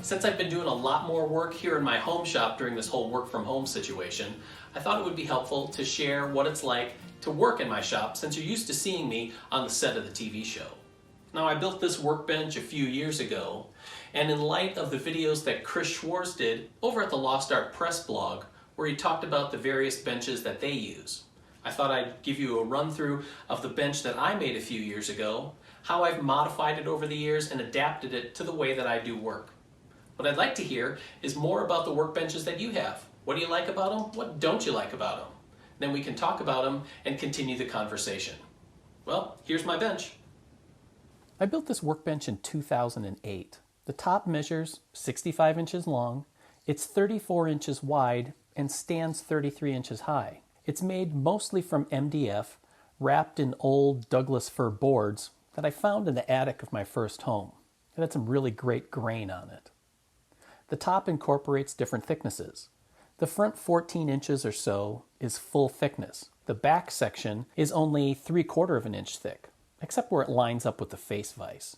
Since I've been doing a lot more work here in my home shop during this whole work from home situation, I thought it would be helpful to share what it's like to work in my shop since you're used to seeing me on the set of the TV show. Now, I built this workbench a few years ago, and in light of the videos that Chris Schwartz did over at the Lost Art Press blog, where he talked about the various benches that they use, I thought I'd give you a run through of the bench that I made a few years ago, how I've modified it over the years and adapted it to the way that I do work. What I'd like to hear is more about the workbenches that you have. What do you like about them? What don't you like about them? Then we can talk about them and continue the conversation. Well, here's my bench. I built this workbench in 2008. The top measures 65 inches long, it's 34 inches wide, and stands 33 inches high. It's made mostly from MDF, wrapped in old Douglas fir boards that I found in the attic of my first home. It had some really great grain on it. The top incorporates different thicknesses. The front 14 inches or so is full thickness. The back section is only 3/4 of an inch thick, except where it lines up with the face vise.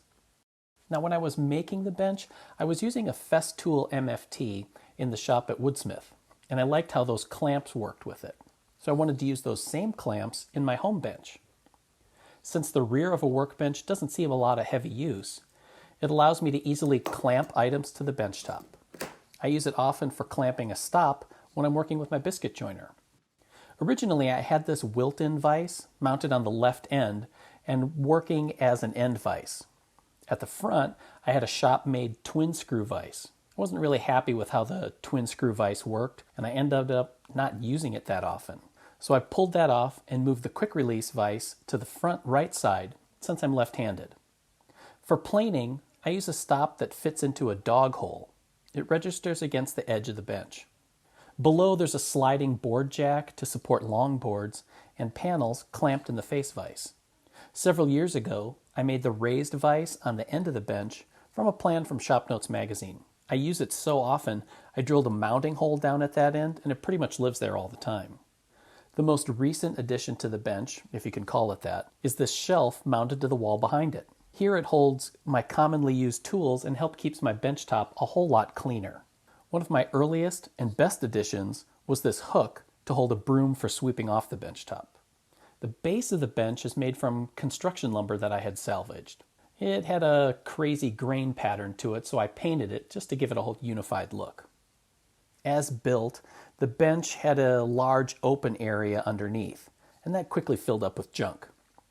Now, when I was making the bench, I was using a Festool MFT in the shop at Woodsmith, and I liked how those clamps worked with it. So I wanted to use those same clamps in my home bench. Since the rear of a workbench doesn't see a lot of heavy use, it allows me to easily clamp items to the bench top. I use it often for clamping a stop when I'm working with my biscuit joiner. Originally, I had this wilt-in vise mounted on the left end and working as an end vise. At the front, I had a shop-made twin screw vise. I wasn't really happy with how the twin screw vise worked, and I ended up not using it that often. So I pulled that off and moved the quick release vise to the front right side since I'm left-handed. For planing, I use a stop that fits into a dog hole. It registers against the edge of the bench. Below, there's a sliding board jack to support long boards and panels clamped in the face vise. Several years ago, I made the raised vise on the end of the bench from a plan from Shop Notes magazine. I use it so often, I drilled a mounting hole down at that end, and it pretty much lives there all the time. The most recent addition to the bench, if you can call it that, is this shelf mounted to the wall behind it. Here it holds my commonly used tools and helps keep my bench top a whole lot cleaner. One of my earliest and best additions was this hook to hold a broom for sweeping off the bench top. The base of the bench is made from construction lumber that I had salvaged. It had a crazy grain pattern to it, so I painted it just to give it a whole unified look. As built, the bench had a large open area underneath, and that quickly filled up with junk.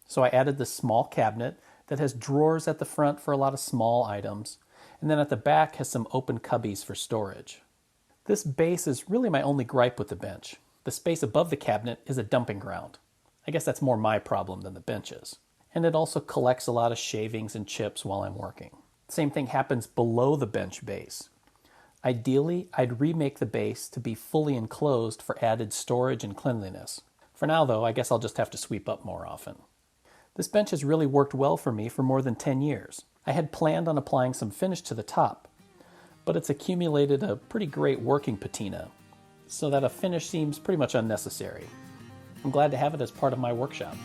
So I added this small cabinet that has drawers at the front for a lot of small items, and then at the back has some open cubbies for storage. This base is really my only gripe with the bench. The space above the cabinet is a dumping ground. I guess that's more my problem than the bench's. And it also collects a lot of shavings and chips while I'm working. Same thing happens below the bench base. Ideally, I'd remake the base to be fully enclosed for added storage and cleanliness. For now, though, I guess I'll just have to sweep up more often. This bench has really worked well for me for more than 10 years. I had planned on applying some finish to the top, but it's accumulated a pretty great working patina, so that a finish seems pretty much unnecessary. I'm glad to have it as part of my workshop.